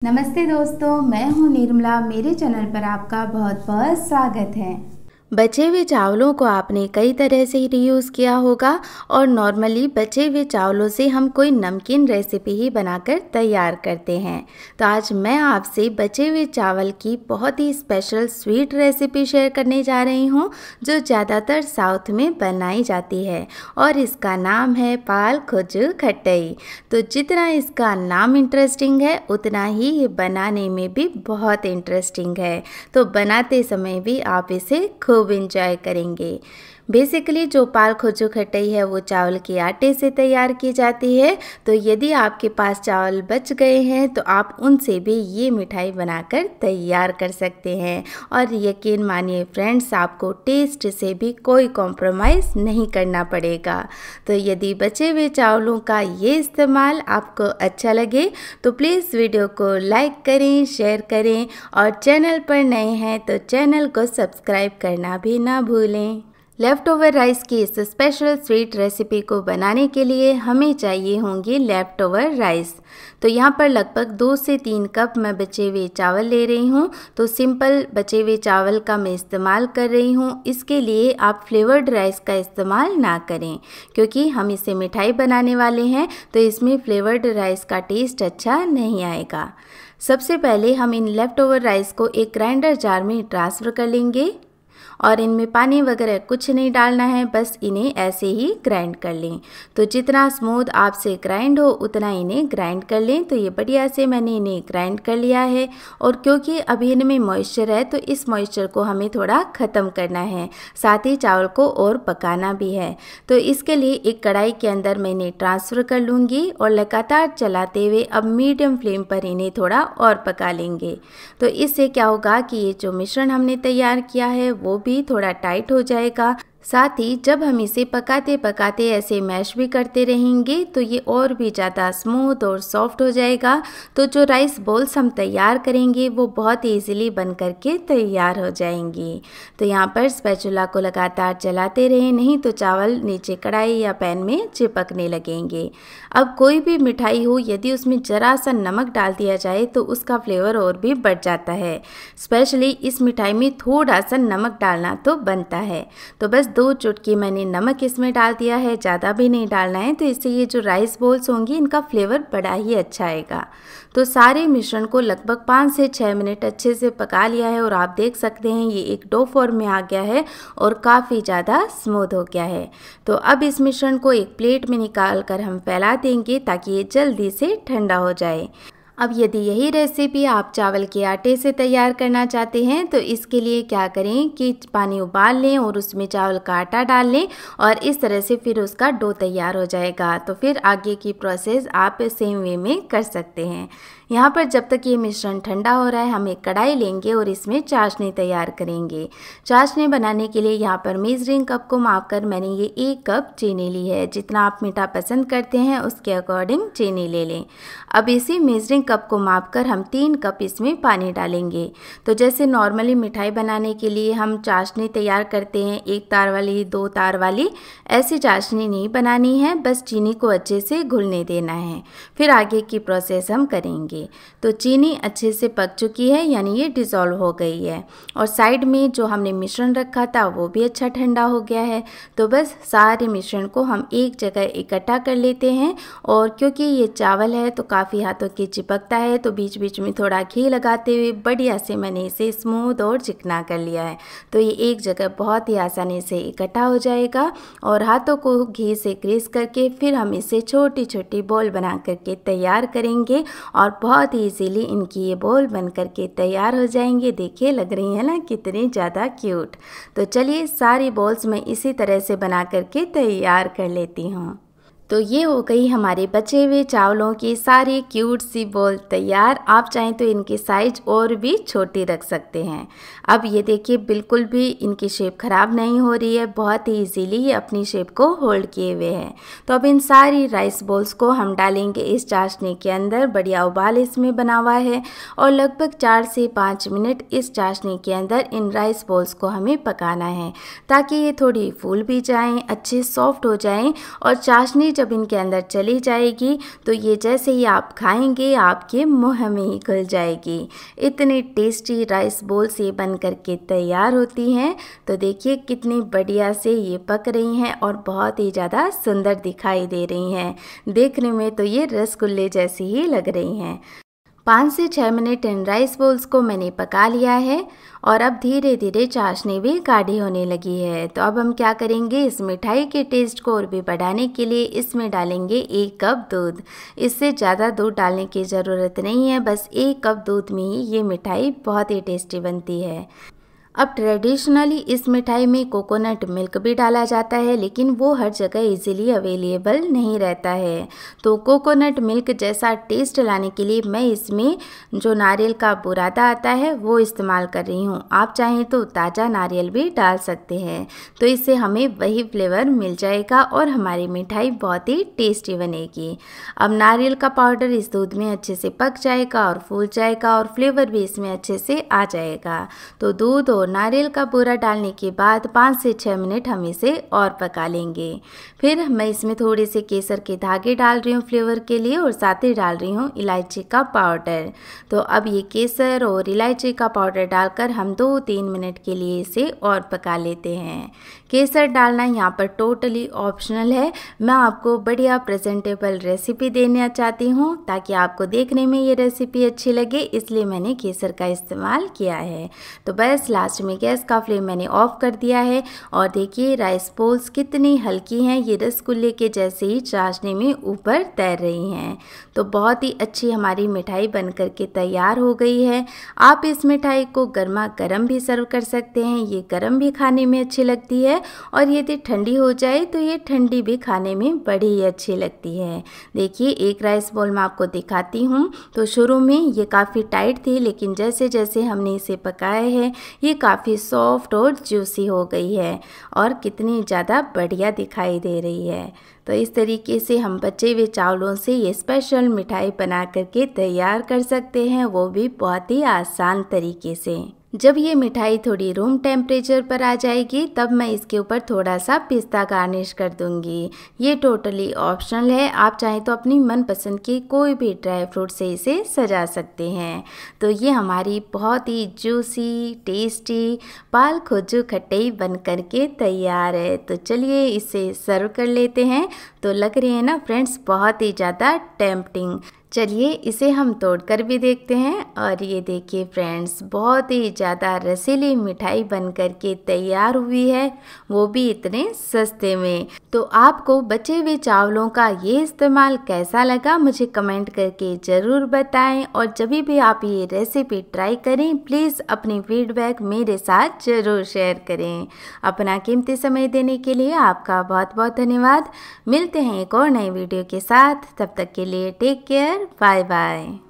नमस्ते दोस्तों, मैं हूं निर्मला। मेरे चैनल पर आपका बहुत बहुत स्वागत है। बचे हुए चावलों को आपने कई तरह से रीयूज़ किया होगा और नॉर्मली बचे हुए चावलों से हम कोई नमकीन रेसिपी ही बनाकर तैयार करते हैं। तो आज मैं आपसे बचे हुए चावल की बहुत ही स्पेशल स्वीट रेसिपी शेयर करने जा रही हूं, जो ज़्यादातर साउथ में बनाई जाती है और इसका नाम है पाल खोजू खट्टई। तो जितना इसका नाम इंटरेस्टिंग है उतना ही ये बनाने में भी बहुत इंटरेस्टिंग है। तो बनाते समय भी आप इसे खूब एंजॉय करेंगे। बेसिकली जो पाल खोजू खट्टई है वो चावल के आटे से तैयार की जाती है। तो यदि आपके पास चावल बच गए हैं तो आप उनसे भी ये मिठाई बनाकर तैयार कर सकते हैं। और यकीन मानिए फ्रेंड्स, आपको टेस्ट से भी कोई कॉम्प्रोमाइज़ नहीं करना पड़ेगा। तो यदि बचे हुए चावलों का ये इस्तेमाल आपको अच्छा लगे तो प्लीज़ वीडियो को लाइक करें, शेयर करें और चैनल पर नए हैं तो चैनल को सब्सक्राइब करना भी ना भूलें। लेफ़्ट ओवर राइस की इस स्पेशल स्वीट रेसिपी को बनाने के लिए हमें चाहिए होंगे लेफ़्ट ओवर राइस। तो यहाँ पर लगभग 2 से 3 कप मैं बचे हुए चावल ले रही हूँ। तो सिंपल बचे हुए चावल का मैं इस्तेमाल कर रही हूँ। इसके लिए आप फ्लेवर्ड राइस का इस्तेमाल ना करें, क्योंकि हम इसे मिठाई बनाने वाले हैं तो इसमें फ्लेवर्ड राइस का टेस्ट अच्छा नहीं आएगा। सबसे पहले हम इन लेफ़्ट ओवर राइस को एक ग्राइंडर जार में ट्रांसफ़र कर लेंगे और इनमें पानी वगैरह कुछ नहीं डालना है, बस इन्हें ऐसे ही ग्राइंड कर लें। तो जितना स्मूथ आपसे ग्राइंड हो उतना इन्हें ग्राइंड कर लें। तो ये बढ़िया से मैंने इन्हें ग्राइंड कर लिया है। और क्योंकि अभी इनमें मॉइस्चर है तो इस मॉइस्चर को हमें थोड़ा ख़त्म करना है, साथ ही चावल को और पकाना भी है। तो इसके लिए एक कढ़ाई के अंदर मैं इन्हें ट्रांसफ़र कर लूँगी और लगातार चलाते हुए अब मीडियम फ्लेम पर इन्हें थोड़ा और पका लेंगे। तो इससे क्या होगा कि ये जो मिश्रण हमने तैयार किया है वो भी थोड़ा टाइट हो जाएगा। साथ ही जब हम इसे पकाते पकाते ऐसे मैश भी करते रहेंगे तो ये और भी ज़्यादा स्मूथ और सॉफ्ट हो जाएगा। तो जो राइस बॉल्स हम तैयार करेंगे वो बहुत ईजीली बन करके तैयार हो जाएंगी। तो यहाँ पर स्पैचुला को लगातार चलाते रहें, नहीं तो चावल नीचे कढ़ाई या पैन में चिपकने लगेंगे। अब कोई भी मिठाई हो, यदि उसमें ज़रा सा नमक डाल दिया जाए तो उसका फ्लेवर और भी बढ़ जाता है। स्पेशली इस मिठाई में थोड़ा सा नमक डालना तो बनता है। तो बस 2 चुटकी मैंने नमक इसमें डाल दिया है, ज़्यादा भी नहीं डालना है। तो इससे ये जो राइस बॉल्स होंगी इनका फ्लेवर बड़ा ही अच्छा आएगा। तो सारे मिश्रण को लगभग 5 से 6 मिनट अच्छे से पका लिया है और आप देख सकते हैं ये एक डो फॉर्म में आ गया है और काफ़ी ज़्यादा स्मूथ हो गया है। तो अब इस मिश्रण को एक प्लेट में निकाल कर हम फैला देंगे ताकि ये जल्दी से ठंडा हो जाए। अब यदि यही रेसिपी आप चावल के आटे से तैयार करना चाहते हैं तो इसके लिए क्या करें कि पानी उबाल लें और उसमें चावल का आटा डाल लें और इस तरह से फिर उसका डो तैयार हो जाएगा। तो फिर आगे की प्रोसेस आप सेम वे में कर सकते हैं। यहाँ पर जब तक ये मिश्रण ठंडा हो रहा है हम एक कढ़ाई लेंगे और इसमें चाशनी तैयार करेंगे। चाशनी बनाने के लिए यहाँ पर मेजरिंग कप को मापकर मैंने ये 1 कप चीनी ली है। जितना आप मीठा पसंद करते हैं उसके अकॉर्डिंग चीनी ले लें। अब इसी मेजरिंग कप को मापकर हम 3 कप इसमें पानी डालेंगे। तो जैसे नॉर्मली मिठाई बनाने के लिए हम चाशनी तैयार करते हैं, 1 तार वाली 2 तार वाली, ऐसी चाशनी नहीं बनानी है, बस चीनी को अच्छे से घुलने देना है। फिर आगे की प्रोसेस हम करेंगे। तो चीनी अच्छे से पक चुकी है, यानी ये डिज़ोल्व हो गई है और साइड में जो हमने मिश्रण रखा था वो भी अच्छा ठंडा हो गया है। तो बस सारे मिश्रण को हम एक जगह इकट्ठा कर लेते हैं और क्योंकि ये चावल है तो काफ़ी हाथों की चिपकता है, तो बीच बीच में थोड़ा घी लगाते हुए बढ़िया से मैंने इसे स्मूथ और चिकना कर लिया है। तो ये एक जगह बहुत ही आसानी से इकट्ठा हो जाएगा और हाथों को घी से ग्रीस करके फिर हम इसे छोटी छोटी बॉल बना करके तैयार करेंगे और बहुत ही इजीली इनकी ये बॉल बन करके तैयार हो जाएंगे। देखिए लग रही है ना कितनी ज़्यादा क्यूट। तो चलिए सारी बॉल्स मैं इसी तरह से बना करके तैयार कर लेती हूँ। तो ये हो गई हमारे बचे हुए चावलों की सारी क्यूट सी बॉल तैयार। आप चाहें तो इनकी साइज और भी छोटी रख सकते हैं। अब ये देखिए बिल्कुल भी इनकी शेप ख़राब नहीं हो रही है, बहुत ही इजीली ये अपनी शेप को होल्ड किए हुए हैं। तो अब इन सारी राइस बॉल्स को हम डालेंगे इस चाशनी के अंदर। बढ़िया उबाल इसमें बना हुआ है और लगभग 4 से 5 मिनट इस चाशनी के अंदर इन राइस बॉल्स को हमें पकाना है ताकि ये थोड़ी फूल भी जाएँ, अच्छे सॉफ्ट हो जाएँ और चाशनी जब इनके अंदर चली जाएगी तो ये जैसे ही आप खाएंगे आपके मुंह में ही घुल जाएगी। इतनी टेस्टी राइस बॉल्स ये बन करके तैयार होती हैं। तो देखिए कितनी बढ़िया से ये पक रही हैं और बहुत ही ज़्यादा सुंदर दिखाई दे रही हैं। देखने में तो ये रसगुल्ले जैसी ही लग रही हैं। 5 से 6 मिनट इन राइस बॉल्स को मैंने पका लिया है और अब धीरे धीरे चाशनी भी गाढ़ी होने लगी है। तो अब हम क्या करेंगे, इस मिठाई के टेस्ट को और भी बढ़ाने के लिए इसमें डालेंगे 1 कप दूध। इससे ज़्यादा दूध डालने की ज़रूरत नहीं है, बस 1 कप दूध में ही ये मिठाई बहुत ही टेस्टी बनती है। अब ट्रेडिशनली इस मिठाई में कोकोनट मिल्क भी डाला जाता है, लेकिन वो हर जगह इजीली अवेलेबल नहीं रहता है। तो कोकोनट मिल्क जैसा टेस्ट लाने के लिए मैं इसमें जो नारियल का बुरादा आता है वो इस्तेमाल कर रही हूँ। आप चाहें तो ताज़ा नारियल भी डाल सकते हैं, तो इससे हमें वही फ्लेवर मिल जाएगा और हमारी मिठाई बहुत ही टेस्टी बनेगी। अब नारियल का पाउडर इस दूध में अच्छे से पक जाएगा और फूल जाएगा और फ्लेवर भी इसमें अच्छे से आ जाएगा। तो दूध और नारियल का बूरा डालने के बाद 5 से 6 मिनट हम इसे और पका लेंगे। फिर मैं इसमें थोड़े से केसर के धागे डाल रही हूँ फ्लेवर के लिए और साथ ही डाल रही हूँ इलायची का पाउडर। तो अब ये केसर और इलायची का पाउडर डालकर हम 2-3 मिनट के लिए इसे और पका लेते हैं। केसर डालना यहाँ पर टोटली ऑप्शनल है। मैं आपको बढ़िया प्रेजेंटेबल रेसिपी देना चाहती हूँ ताकि आपको देखने में ये रेसिपी अच्छी लगे, इसलिए मैंने केसर का इस्तेमाल किया है। तो बस लास्ट में गैस का फ्लेम मैंने ऑफ कर दिया है और देखिए राइस बॉल्स कितनी हल्की हैं, ये रसगुल्ले के जैसे ही चाशनी में ऊपर तैर रही हैं। तो बहुत ही अच्छी हमारी मिठाई बन करके तैयार हो गई है। आप इस मिठाई को गर्मा गर्म भी सर्व कर सकते हैं, ये गर्म भी खाने में अच्छी लगती है और यदि ठंडी हो जाए तो ये ठंडी भी खाने में बड़ी ही अच्छी लगती है। देखिए एक राइस बॉल मैं आपको दिखाती हूँ। तो शुरू में ये काफ़ी टाइट थी, लेकिन जैसे जैसे हमने इसे पकाया है ये काफ़ी सॉफ्ट और जूसी हो गई है और कितनी ज़्यादा बढ़िया दिखाई दे रही है। तो इस तरीके से हम बचे हुए चावलों से ये स्पेशल मिठाई बना करके तैयार कर सकते हैं, वो भी बहुत ही आसान तरीके से। जब ये मिठाई थोड़ी रूम टेम्परेचर पर आ जाएगी तब मैं इसके ऊपर थोड़ा सा पिस्ता गार्निश कर दूंगी। ये टोटली ऑप्शनल है, आप चाहें तो अपनी मनपसंद की कोई भी ड्राई फ्रूट से इसे सजा सकते हैं। तो ये हमारी बहुत ही जूसी टेस्टी पाल खोजू खटाई बन करके तैयार है। तो चलिए इसे सर्व कर लेते हैं। तो लग रही है ना फ्रेंड्स बहुत ही ज़्यादा टेम्पटिंग। चलिए इसे हम तोड़कर भी देखते हैं। और ये देखिए फ्रेंड्स बहुत ही ज़्यादा रसीली मिठाई बन करके तैयार हुई है, वो भी इतने सस्ते में। तो आपको बचे हुए चावलों का ये इस्तेमाल कैसा लगा मुझे कमेंट करके ज़रूर बताएं। और जब भी आप ये रेसिपी ट्राई करें प्लीज़ अपनी फीडबैक मेरे साथ ज़रूर शेयर करें। अपना कीमती समय देने के लिए आपका बहुत बहुत धन्यवाद। मिलते हैं एक और नई वीडियो के साथ, तब तक के लिए टेक केयर, बाय बाय।